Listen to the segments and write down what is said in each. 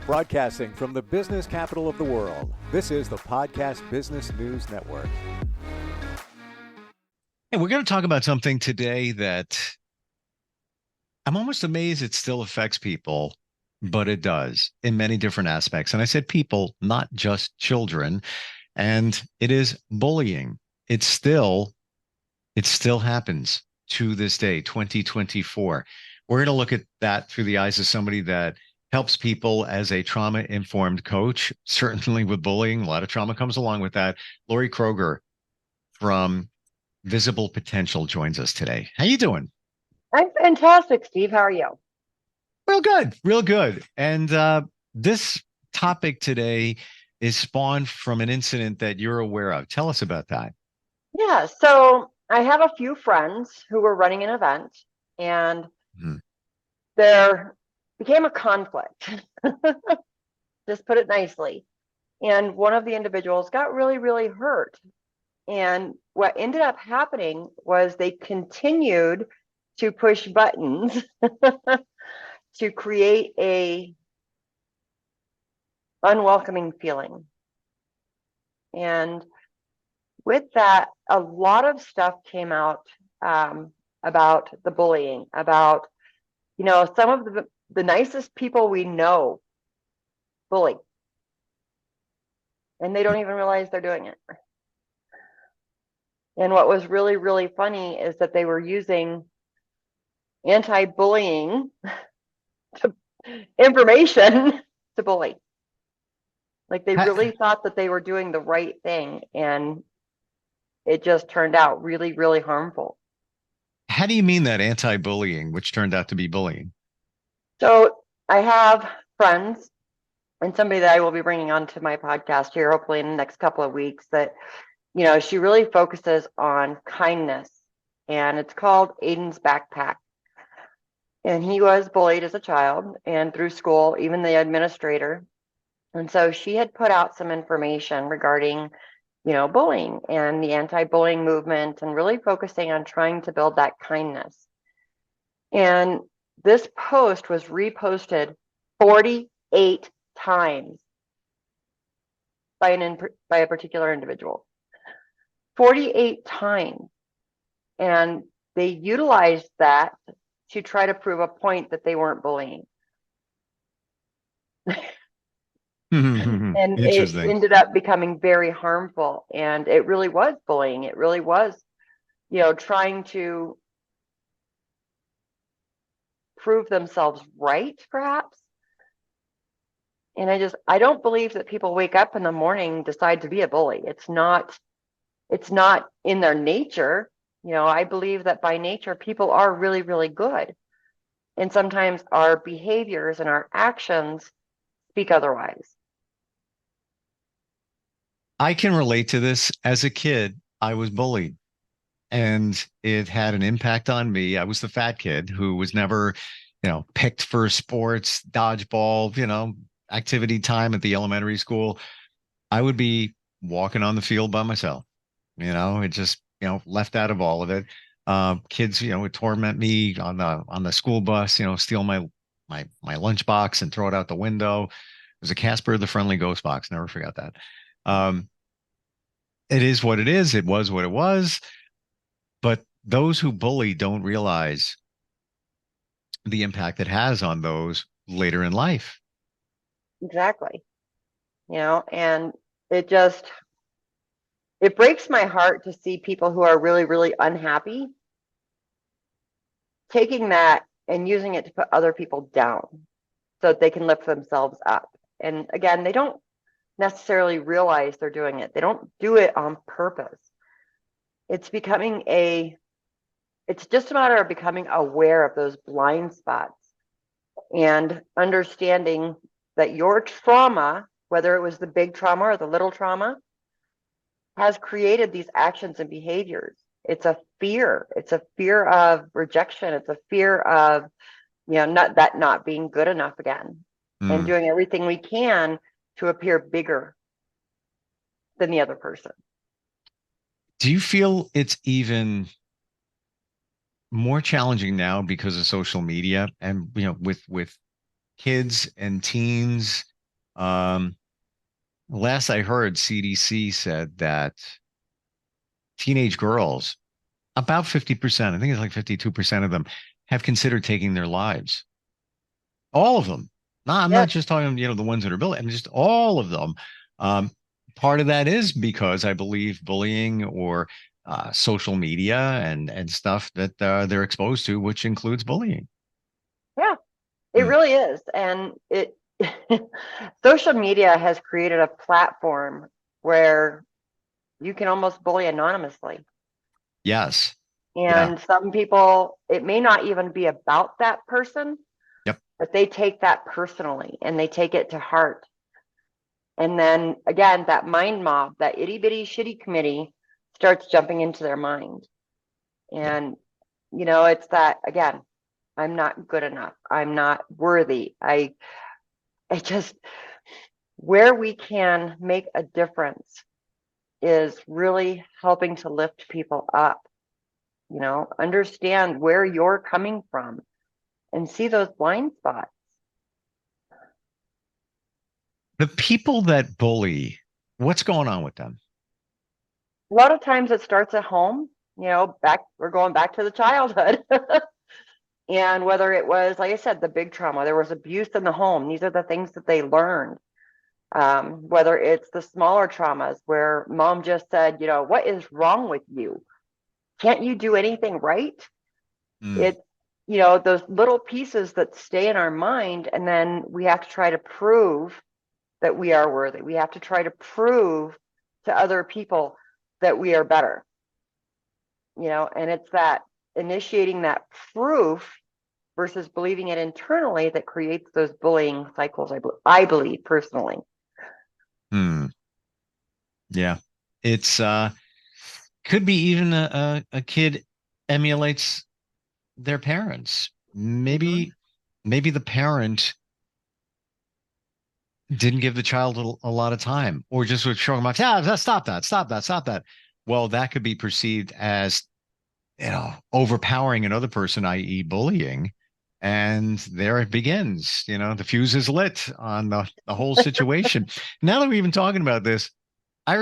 Broadcasting from the business capital of the world, this is the Podcast Business News Network. And we're going to talk about something today that I'm almost amazed it still affects people, but it does in many different aspects. And I said people, not just children. And it is bullying. It still happens to this day, 2024. We're going to look at that through the eyes of somebody that helps people as a trauma-informed coach. Certainly with bullying, a lot of trauma comes along with that. Laurie Kroeger from Visible Potential joins us today. How you doing? I'm fantastic, Steve. How are you? Real good, real good. And this topic today is spawned from an incident that you're aware of. Tell us about that. Yeah, so I have a few friends who were running an event, and there became a conflict. Just put it nicely. And one of the individuals got really, really hurt. And what ended up happening was they continued to push buttons to create a unwelcoming feeling. And with that, a lot of stuff came out about the bullying, about, some of the nicest people we know bully. And they don't even realize they're doing it. And what was really, really funny is that they were using anti-bullying information to bully. Like they really thought that they were doing the right thing, and it just turned out really, really harmful. How do you mean that anti-bullying, which turned out to be bullying? So I have friends and somebody that I will be bringing onto my podcast here, hopefully in the next couple of weeks, that, she really focuses on kindness, and it's called Aiden's Backpack. And he was bullied as a child and through school, even the administrator. And so she had put out some information regarding, bullying and the anti-bullying movement, and really focusing on trying to build that kindness. And this post was reposted 48 times by a particular individual. 48 times. And they utilized that to try to prove a point that they weren't bullying. And it ended up becoming very harmful, and it really was bullying. It really was, trying to prove themselves right, perhaps. And I don't believe that people wake up in the morning, decide to be a bully. It's not in their nature. I believe that by nature, people are really, really good. And sometimes our behaviors and our actions speak otherwise. I can relate to this. As a kid, I was bullied, and it had an impact on me. I was the fat kid who was never, picked for sports, dodgeball, activity time at the elementary school. I would be walking on the field by myself. It just, left out of all of it. Kids, would torment me on the school bus, steal my lunchbox and throw it out the window. It was a Casper the Friendly Ghost box. Never forgot that. It is what it is. It was what it was. But those who bully don't realize the impact it has on those later in life. Exactly. And it breaks my heart to see people who are really, really unhappy taking that and using it to put other people down so that they can lift themselves up. And again, they don't necessarily realize they're doing it. They don't do it on purpose. It's just a matter of becoming aware of those blind spots and understanding that your trauma, whether it was the big trauma or the little trauma, has created these actions and behaviors. It's a fear. It's a fear of rejection. It's a fear of, not being good enough again, and doing everything we can to appear bigger than the other person. Do you feel it's even more challenging now because of social media and, with kids and teens Last I heard, CDC said that teenage girls, about 50%, I think it's like 52% of them, have considered taking their lives. All of them. No, I'm not Yes. just talking, the ones that are bullied. I'm just all of them. Um, Part of that is because I believe bullying or social media and stuff that they're exposed to, which includes bullying. Yeah, it Hmm. really is. And it social media has created a platform where you can almost bully anonymously. Yes. Yeah. And some people, it may not even be about that person, Yep. but they take that personally and they take it to heart. And then again, that mind mob, that itty bitty shitty committee starts jumping into their mind. Yeah. And, it's that again, I'm not good enough. I'm not worthy. I just, where we can make a difference is really helping to lift people up, understand where you're coming from and see those blind spots. The people that bully, what's going on with them? A lot of times it starts at home, we're going back to the childhood. And whether it was, like I said, the big trauma, there was abuse in the home, these are the things that they learned. Whether it's the smaller traumas where mom just said, what is wrong with you? Can't you do anything right? Mm. It's, those little pieces that stay in our mind, and then we have to try to prove that we are worthy. We have to try to prove to other people that we are better, and it's that initiating that proof versus believing it internally that creates those bullying cycles, I believe personally. Hmm. Yeah. It's could be even a kid emulates their parents. Mm-hmm. Maybe the parent didn't give the child a lot of time, or just would show them like, yeah, stop that, stop that, stop that. Well, that could be perceived as, overpowering another person, i.e., bullying. And there it begins. The fuse is lit on the whole situation. Now that we're even talking about this, I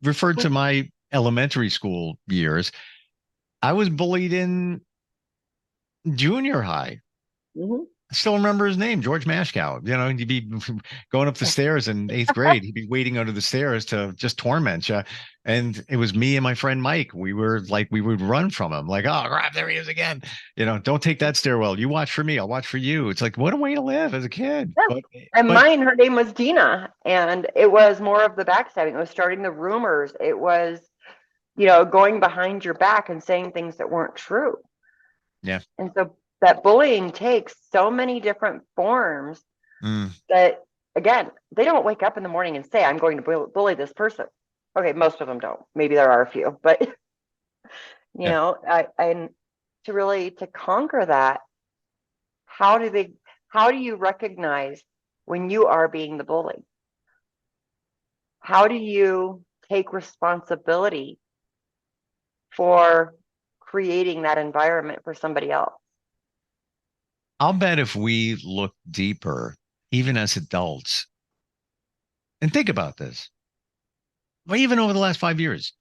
referred to my elementary school years. I was bullied in junior high. Mm-hmm. I still remember his name, George Mashkow. He'd be going up the stairs in eighth grade. He'd be waiting under the stairs to just torment you. And it was me and my friend Mike. We would run from him, like, oh, crap, there he is again. Don't take that stairwell. You watch for me. I'll watch for you. It's like, what a way to live as a kid. Yeah. And But mine, her name was Dina, and it was more of the backstabbing. It was starting the rumors. It was, going behind your back and saying things that weren't true. yeah. And so that bullying takes so many different forms Mm, that, again, they don't wake up in the morning and say, I'm going to bully this person. Okay, most of them don't. Maybe there are a few, but yeah. and to conquer that, how do you recognize when you are being the bully? How do you take responsibility for creating that environment for somebody else? I'll bet if we look deeper, even as adults, and think about this, or even over the last 5 years,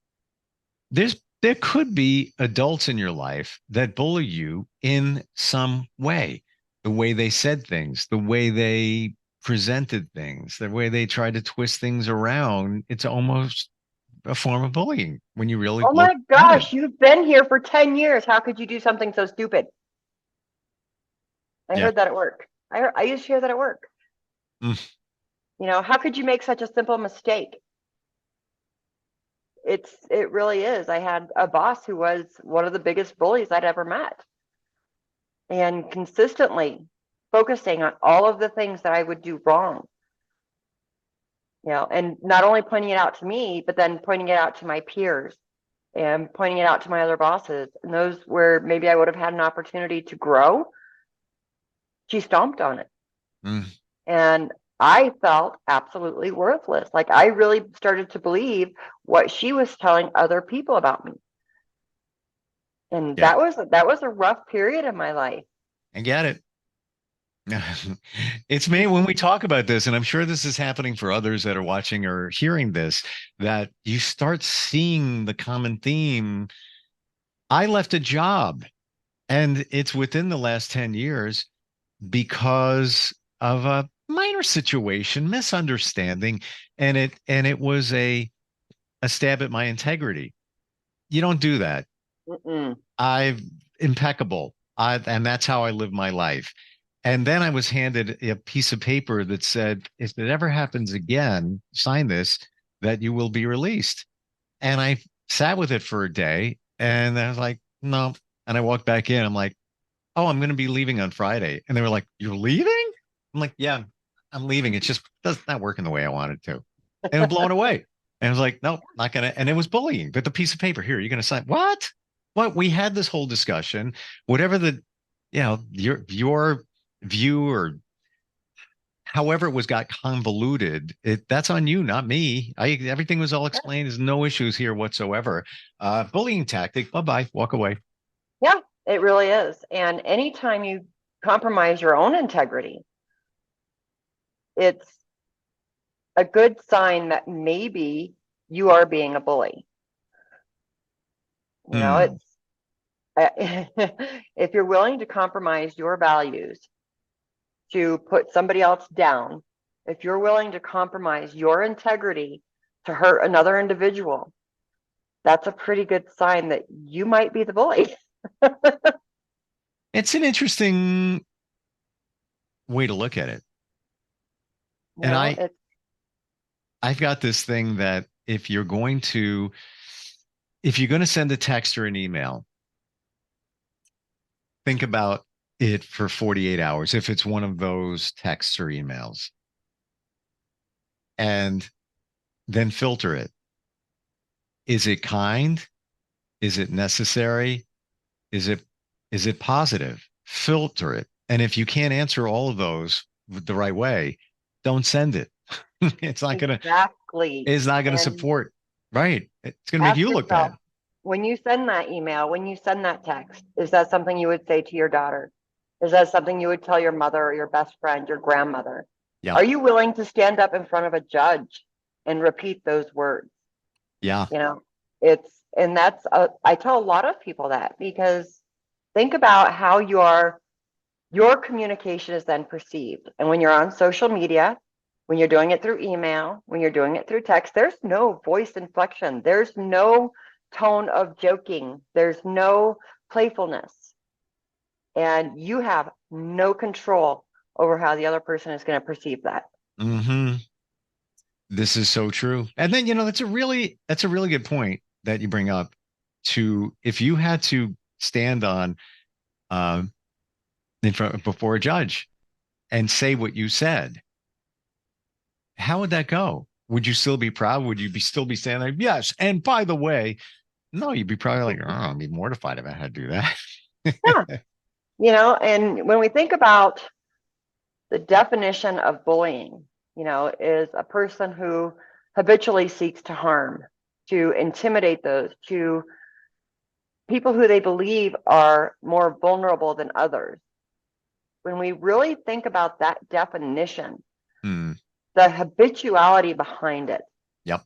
there could be adults in your life that bully you in some way. The way they said things, the way they presented things, the way they tried to twist things around. It's almost a form of bullying when you really Oh look my at it. gosh, you've been here for 10 years. How could you do something so stupid? I Yeah. heard that at work. I used to hear that at work. Mm, How could you make such a simple mistake? It really is. I had a boss who was one of the biggest bullies I'd ever met, and consistently focusing on all of the things that I would do wrong. And not only pointing it out to me, but then pointing it out to my peers and pointing it out to my other bosses. And those where maybe I would have had an opportunity to grow, she stomped on it. mm, And I felt absolutely worthless. Like I really started to believe what she was telling other people about me. And yeah. that was a rough period in my life. I get it. It's me when we talk about this, and I'm sure this is happening for others that are watching or hearing this, that you start seeing the common theme. I left a job, and it's within the last 10 years because of a minor situation, misunderstanding, and it was a stab at my integrity. You don't do that. Mm-mm. I've impeccable. And that's how I live my life. And then I was handed a piece of paper that said, if it ever happens again, sign this, that you will be released. And I sat with it for a day and I was like, no. And I walked back in. I'm like, oh, I'm going to be leaving on Friday. And they were like, you're leaving? I'm like, yeah, I'm leaving. It's just does not working the way I wanted to. And I'm blown away. And I was like, nope, not gonna. And it was bullying. But the piece of paper here, you're gonna sign what? What? We had this whole discussion. Whatever the, your view or however it was got convoluted, that's on you, not me. Everything was all explained. There's no issues here whatsoever. Bullying tactic. Bye bye. Walk away. Yeah, it really is. And anytime you compromise your own integrity, it's a good sign that maybe you are being a bully. You know, Hmm. if you're willing to compromise your values to put somebody else down, if you're willing to compromise your integrity to hurt another individual, that's a pretty good sign that you might be the bully. It's an interesting way to look at it. You And know, I it's I've got this thing that if you're going to send a text or an email, think about it for 48 hours if it's one of those texts or emails, and then filter it. Is it kind? Is it necessary? Is it is it positive? Filter it. And if you can't answer all of those the right way, don't send it. it's not gonna exactly. it's not gonna And support. Right. It's gonna make ask you look yourself, bad. when you send that email, when you send that text, is that something you would say to your daughter? Is that something you would tell your mother or your best friend, your grandmother? Yeah. Are you willing to stand up in front of a judge and repeat those words? Yeah. You know, and I tell a lot of people that, because think about how your communication is then perceived. And when you're on social media, when you're doing it through email, when you're doing it through text, there's no voice inflection. There's no tone of joking. There's no playfulness. And you have no control over how the other person is going to perceive that. Hmm. This is so true. And then, that's a really good point that you bring up to if you had to stand on um in front before a judge and say what you said, how would that go? Would you still be proud? Would you still be saying like, yes, and by the way, no, you'd be probably like, oh, I'd be mortified if I had to do Yeah. that. And when we think about the definition of bullying, is a person who habitually seeks to harm, to intimidate those, to people who they believe are more vulnerable than others. When we really think about that definition, Hmm. the habituality behind it Yep.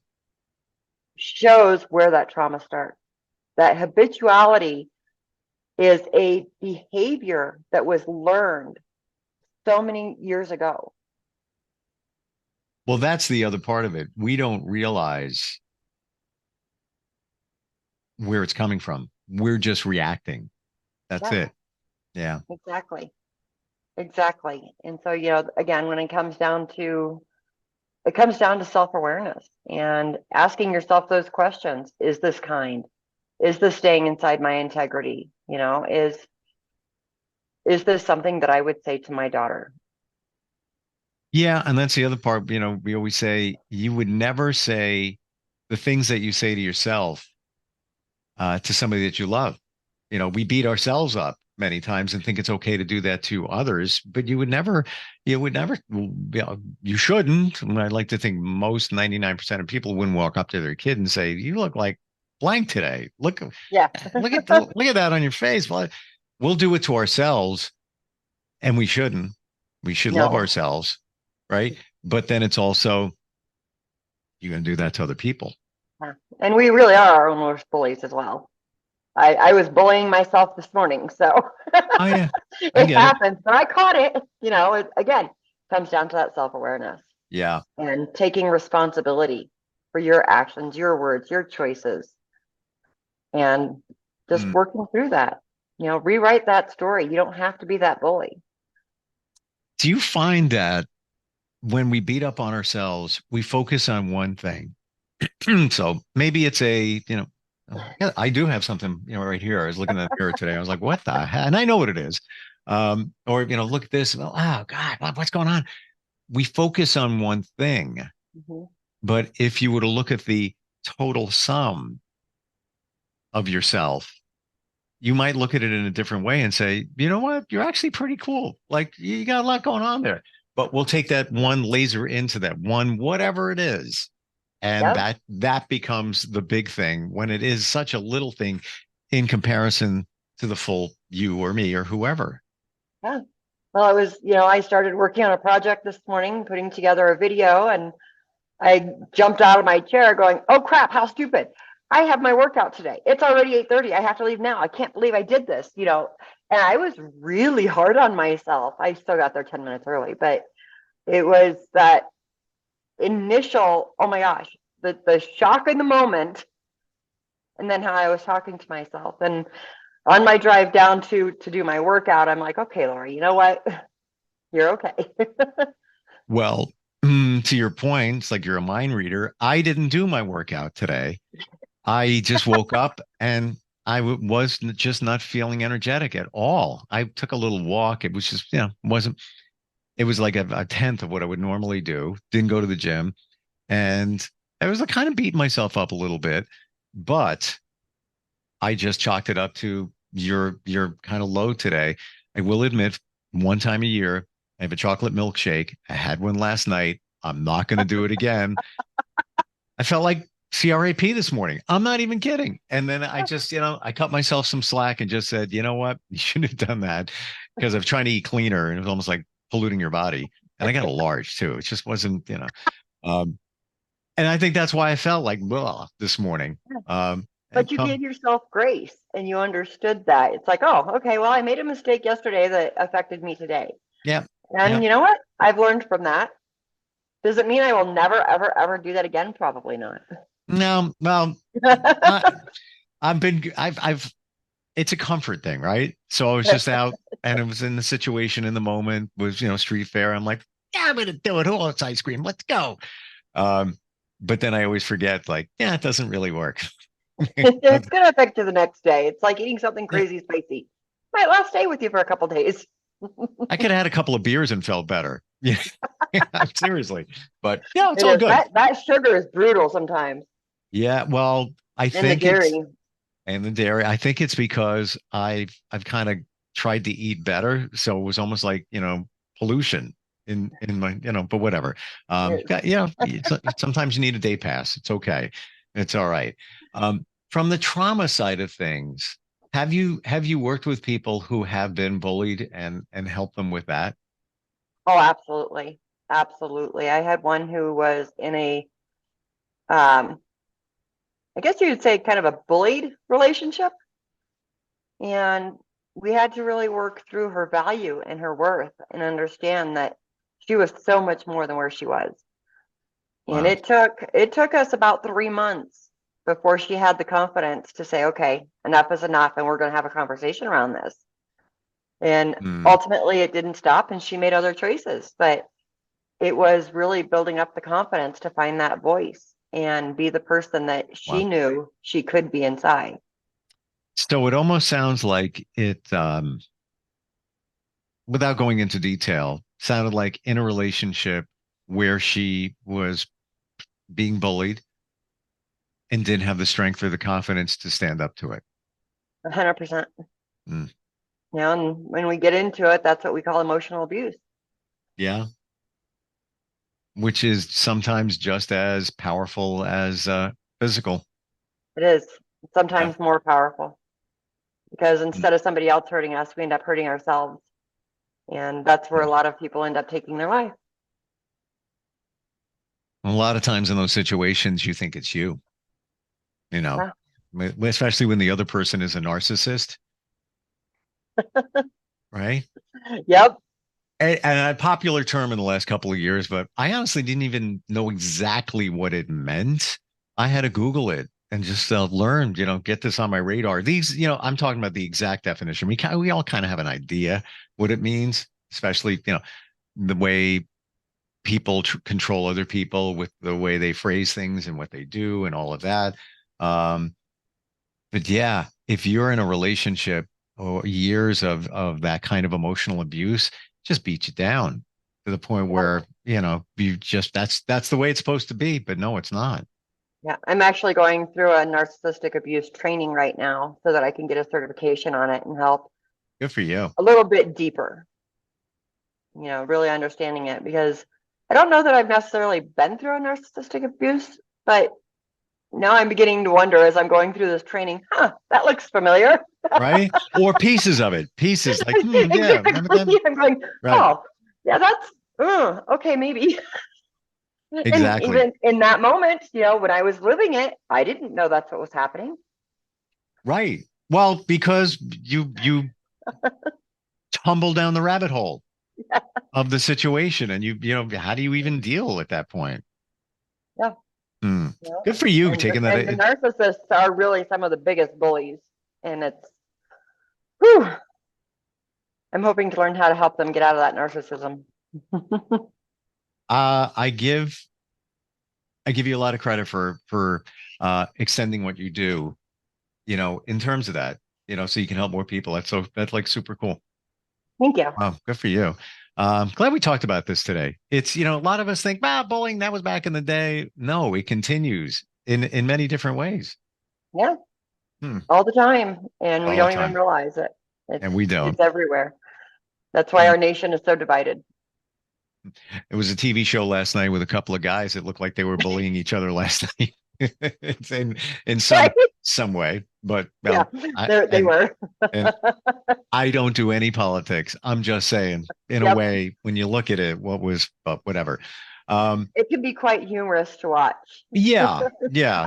shows where that trauma starts. That habituality is a behavior that was learned so many years ago. Well, that's the other part of it. We don't realize where it's coming from. We're just reacting. That's Yeah, it. Yeah. exactly. Exactly. And so, again, when it comes down to self-awareness and asking yourself those questions. Is this kind? Is this staying inside my integrity? Is this something that I would say to my daughter? Yeah, and that's the other part. We always say you would never say the things that you say to yourself to somebody that you love. We beat ourselves up many times and think it's okay to do that to others, but you shouldn't. And I like to think most 99% of people wouldn't walk up to their kid and say, "You look like blank today. Yeah. Look at that on your face." Well, we'll do it to ourselves, and we shouldn't. We should love No. ourselves, right? But then it's also, you're going to do that to other people. Yeah. And we really are our own worst bullies as well. I was bullying myself this morning, so Oh yeah, I it get it. happens. But I caught it. It again comes down to that self-awareness Yeah. and taking responsibility for your actions, your words, your choices, and just Mm. working through that. Rewrite that story. You don't have to be that bully. Do you find that when we beat up on ourselves, we focus on one thing? So maybe it's yeah, I do have something, right here. I was looking at the mirror today. I was like, what the heck? And I know what it is. Or, look at this. Well, oh God, what's going on? We focus on one thing. Mhm. But if you were to look at the total sum of yourself, you might look at it in a different way and say, you know what? You're actually pretty cool. Like you got a lot going on there. But we'll take that one laser into that one, whatever it is. And Yep. that becomes the big thing when it is such a little thing in comparison to the full you or me or whoever. Yeah. Well, I started working on a project this morning, putting together a video, and I jumped out of my chair going, oh crap, how stupid. I have my workout today. It's already 8:30. I have to leave now. I can't believe I did this. And I was really hard on myself. I still got there 10 minutes early, but it was that initial, oh my gosh, the shock in the moment, and then how I was talking to myself. And on my drive down to do my workout, I'm like, okay, Laurie, you know what? You're okay. Well, to your point, it's like you're a mind reader. I didn't do my workout today. I just woke up and was just not feeling energetic at all. I took a little walk. It was just, wasn't, it was like a tenth of what I would normally do. Didn't go to the gym. And I was like, kind of beating myself up a little bit, but I just chalked it up to your kind of low today. I will admit, one time a year, I have a chocolate milkshake. I had one last night. I'm not going to do it again. I felt like CRAP this morning. I'm not even kidding. And then I just, I cut myself some slack and just said, you know what? You shouldn't have done that because I'm trying to eat cleaner and it was almost like polluting your body. And I got a large too. It just wasn't. Um, and I think that's why I felt like, well, this morning. But you gave yourself grace and you understood that. It's like, oh, okay, well, I made a mistake yesterday that affected me today. Yeah. And Yeah. you know what? I've learned from that. Does it mean I will never, ever, ever do that again? Probably not. No, well, I've, it's a comfort thing, right? So I was just out and it was in the situation in the moment was, street fair. I'm like, yeah, I'm going to do it. Who wants ice cream? Let's go. Um, but then I always forget, like, yeah, it doesn't really work. It's going to affect you the next day. It's like eating something Yeah, crazy spicy. Might last stay with you for a couple days. I could have had a couple of beers and felt better. Yeah, seriously. But yeah, it's It all is good. that sugar is brutal sometimes. Yeah, well, I And the think it's dairy. and the dairy. I think it's because I've kind of tried to eat better, so it was almost like pollution in my but whatever. It Sometimes you need a day pass. It's okay. It's all right. From the trauma side of things, have you worked with people who have been bullied and help them with that? Oh, absolutely. Absolutely. I had one who was in a, um, I guess you would say kind of a bullied relationship. And we had to really work through her value and her worth and understand that she was so much more than where she was. And Wow. it took us about 3 months before she had the confidence to say, okay, enough is enough, and we're going to have a conversation around this. And Hmm. ultimately, it didn't stop, and she made other choices. But it was really building up the confidence to find that voice and be the person that she Wow. knew she could be inside. So it almost sounds like it, without going into detail, sounded like in a relationship where she was being bullied and didn't have the strength or the confidence to stand up to it. 100%. Mm. And when we get into it, that's what we call emotional abuse. Yeah. Which is sometimes just as powerful as physical. It is Yeah. sometimes more powerful because Mm. instead of somebody else hurting us, we end up hurting ourselves. And that's where a lot of people end up taking their life. A lot of times in those situations, you think it's you, Yeah. especially when the other person is a narcissist, right? Yep. And a popular term in the last couple of years, but I honestly didn't even know exactly what it meant. I had to Google it and just learn, get this on my radar. These, I'm talking about the exact definition. We all kind of have an idea what it means, especially, the way people control other people with the way they phrase things and what they do and all of that. But yeah, if you're in a relationship or years of that kind of emotional abuse, just beat you down to the point where, you just, that's the way it's supposed to be, but no, it's not. Yeah. I'm actually going through a narcissistic abuse training right now so that I can get a certification on it and help Good for you. a little bit deeper, really understanding it, because I don't know that I've necessarily been through a narcissistic abuse, but now I'm beginning to wonder as I'm going through this training, that looks familiar. Right? Or pieces of it. Pieces like, yeah. Exactly. I'm going, right. Yeah, that's, okay, maybe. Exactly. And even in that moment, when I was living it, I didn't know that's what was happening. Right. Well, because you tumble down the rabbit hole of the situation, and how do you even deal at that point? Yeah. Good for you taking that. And the narcissists are really some of the biggest bullies, and it's, whew, I'm hoping to learn how to help them get out of that narcissism. I give you a lot of credit for extending what you do, in terms of that, so you can help more people. That's like super cool. Thank you. Wow, good for you. Glad we talked about this today. It's, a lot of us think, bullying, that was back in the day. No, it continues in many different ways. Yeah. All the time. And we don't even realize it. And we don't. It's everywhere. That's why our nation is so divided. It was a TV show last night with a couple of guys that looked like they were bullying each other last night. It's in some way, but they were. And I don't do any politics. I'm just saying, in a way, when you look at it, but whatever. It can be quite humorous to watch. Yeah.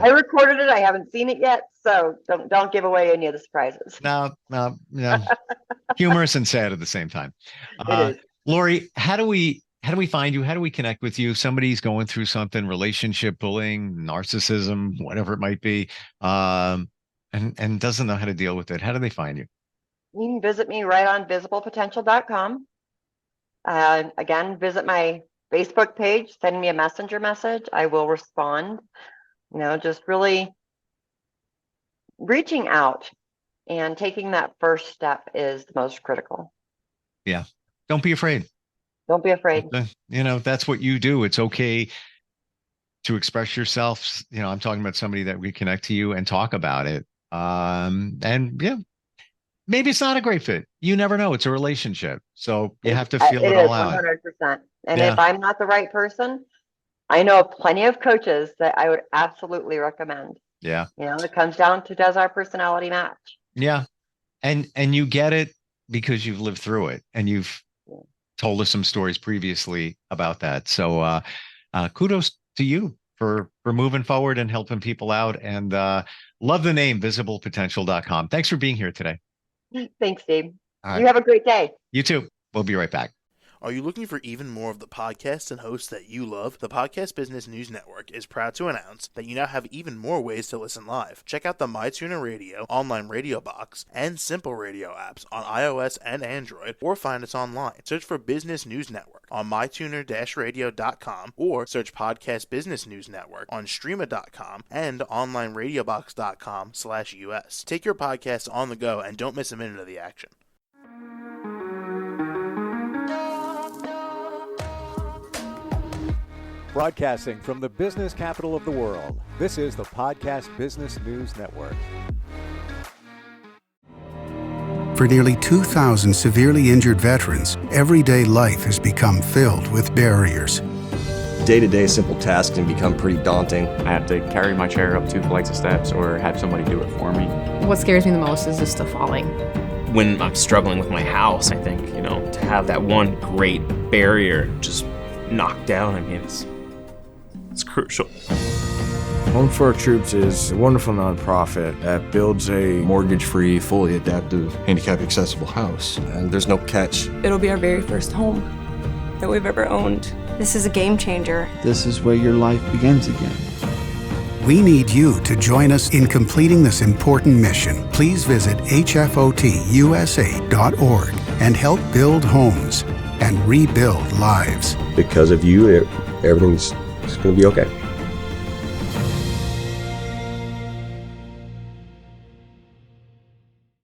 I recorded it. I haven't seen it yet, so don't give away any of the surprises. No. Humorous and sad at the same time. It is. Laurie, how do we find you? How do we connect with you? Somebody's going through something, relationship bullying, narcissism, whatever it might be, and doesn't know how to deal with it. How do they find you? You can visit me right on visiblepotential.com. Again, visit my Facebook page, send me a messenger message. I will respond. Just really reaching out and taking that first step is the most critical. Yeah. Don't be afraid. Don't be afraid. That's what you do. It's okay to express yourself. I'm talking about somebody that we connect to you and talk about it. And yeah, maybe it's not a great fit. You never know. It's a relationship. So you have to feel it all out. 100%. And if I'm not the right person, I know plenty of coaches that I would absolutely recommend. Yeah. It comes down to, does our personality match? Yeah. And you get it because you've lived through it and you've told us some stories previously about that. So kudos to you for moving forward and helping people out, and love the name visiblepotential.com. Thanks for being here today. Thanks, Steve. Right. You have a great day. You too. We'll be right back. Are you looking for even more of the podcasts and hosts that you love? The Podcast Business News Network is proud to announce that you now have even more ways to listen live. Check out the MyTuner Radio, online radio box, and Simple Radio apps on iOS and Android, or find us online. Search for Business News Network on mytuner-radio.com, or search Podcast Business News Network on streama.com and onlineradiobox.com/US. Take your podcast on the go and don't miss a minute of the action. Broadcasting from the business capital of the world, this is the Podcast Business News Network. For nearly 2,000 severely injured veterans, everyday life has become filled with barriers. Day-to-day simple tasks can become pretty daunting. I have to carry my chair up 2 flights of steps or have somebody do it for me. What scares me the most is just the falling. When I'm struggling with my house, I think, to have that one great barrier just knocked down, it's crucial. Home for Our Troops is a wonderful nonprofit that builds a mortgage-free, fully adaptive, handicap-accessible house. And there's no catch. It'll be our very first home that we've ever owned. This is a game changer. This is where your life begins again. We need you to join us in completing this important mission. Please visit hfotusa.org and help build homes and rebuild lives. Because of you, everything's going to be okay.